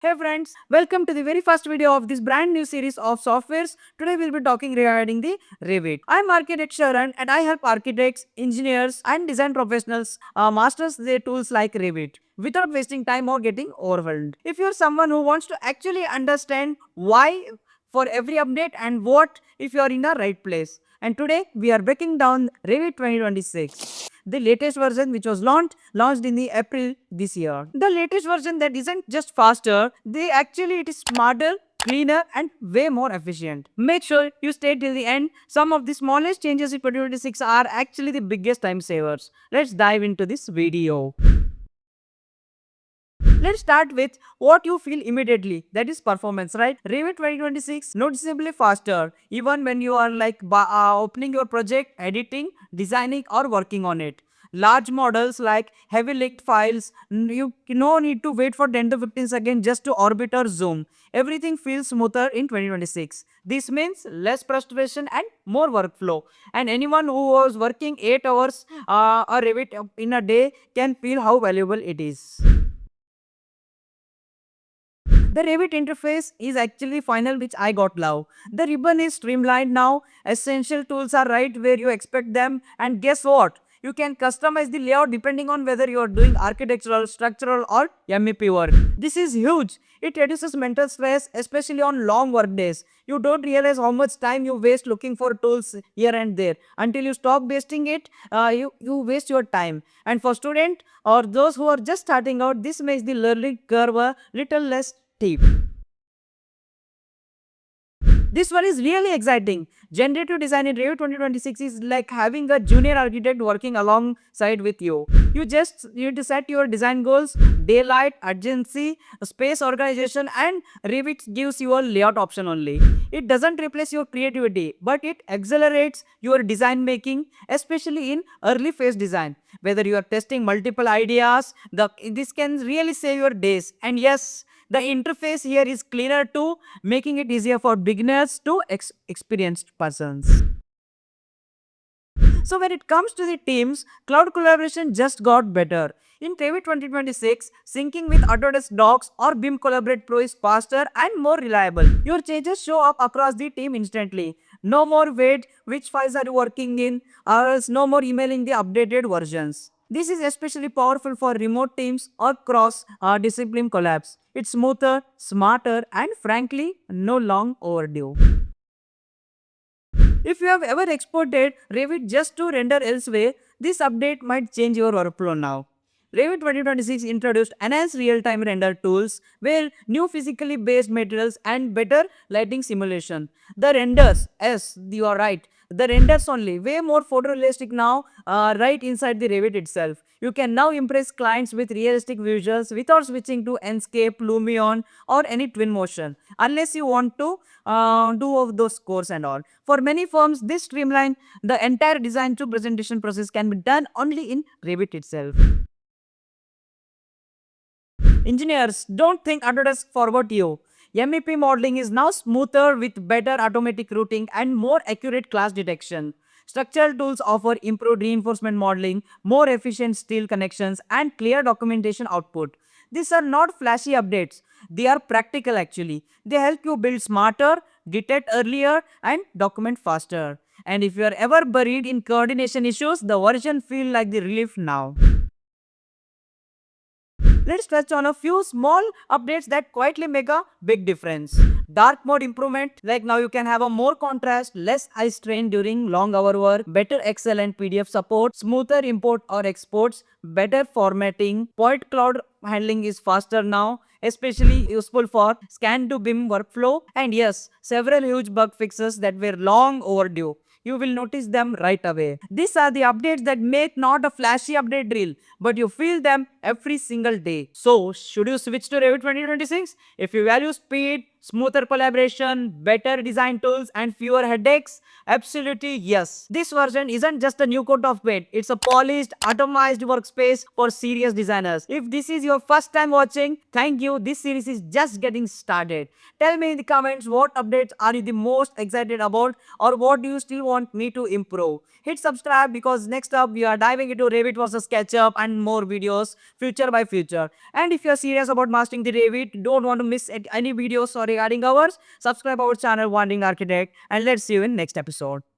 Hey friends, welcome to the very first video of this brand new series of softwares. Today we'll be talking regarding the Revit. I'm architect Sharan and I help architects, engineers and design professionals masters their tools like Revit without wasting time or getting overwhelmed. If you're someone who wants to actually understand why for every update and what if you're in the right place. And today we are breaking down Revit 2026, the latest version which was launched in the April this year. The latest version that isn't just faster, it is smarter, cleaner and way more efficient. Make sure you stay till the end. Some of the smallest changes in 2026 are actually the biggest time savers. Let's dive into this video. Let's start with what you feel immediately. That is performance, right? Revit 2026 noticeably faster, even when you are opening your project, editing, designing, or working on it. Large models like heavy linked files, you no need to wait for 10 to 15 seconds just to orbit or zoom. Everything feels smoother in 2026. This means less frustration and more workflow. And anyone who was working 8 hours or Revit in a day can feel how valuable it is. The Revit interface is actually final which I got love. The ribbon is streamlined now, essential tools are right where you expect them and guess what? You can customize the layout depending on whether you are doing architectural, structural or MEP work. This is huge. It reduces mental stress especially on long work days. You don't realize how much time you waste looking for tools here and there. Until you stop wasting it, you waste your time. And for students or those who are just starting out, this makes the learning curve a little less steep. This one is really exciting. Generative design in Revit 2026 is like having a junior architect working alongside with you. You just need to set your design goals, daylight, urgency, space organization, and Revit gives you a layout option only. It doesn't replace your creativity, but it accelerates your design making, especially in early phase design. Whether you are testing multiple ideas, this can really save your days. And yes, the interface here is cleaner too, making it easier for beginners to experienced persons. So when it comes to the teams, cloud collaboration just got better. In Revit 2026, syncing with Autodesk Docs or BIM Collaborate Pro is faster and more reliable. Your changes show up across the team instantly. No more wait, which files are you working in, or else no more emailing the updated versions. This is especially powerful for remote teams or cross discipline collabs. It's smoother, smarter, and frankly, no long overdue. If you have ever exported Revit just to render elsewhere, this update might change your workflow now. Revit 2026 introduced enhanced real-time render tools where new physically based materials and better lighting simulation. The renders, yes, you are right. The renders only, way more photorealistic now, right inside the Revit itself. You can now impress clients with realistic visuals without switching to Enscape, Lumion, or any Twinmotion, unless you want to do of those course and all. For many firms, this streamline the entire design to presentation process can be done only in Revit itself. Engineers, don't think Autodesk forgot you. MEP modeling is now smoother with better automatic routing and more accurate class detection. Structural tools offer improved reinforcement modeling, more efficient steel connections, and clear documentation output. These are not flashy updates. They are practical actually. They help you build smarter, detect earlier, and document faster. And if you are ever buried in coordination issues, the version feel like the relief now. Let's touch on a few small updates that quietly make a big difference. Dark mode improvement, like now you can have a more contrast, less eye strain during long hour work, better Excel and PDF support, smoother import or exports, better formatting, point cloud handling is faster now, especially useful for scan to BIM workflow, and yes, several huge bug fixes that were long overdue. You will notice them right away. These are the updates that make not a flashy update drill, but you feel them every single day. So, should you switch to Revit 2026? If you value speed, smoother collaboration, better design tools, and fewer headaches? Absolutely yes. This version isn't just a new coat of paint, it's a polished, atomized workspace for serious designers. If this is your first time watching, thank you. This series is just getting started. Tell me in the comments what updates are you the most excited about or what do you still want me to improve. Hit subscribe because next up we are diving into Revit versus SketchUp and more videos future by future. And if you are serious about mastering the Revit, don't want to miss any videos or regarding ours, subscribe our channel Wandering Architect and let's see you in next episode.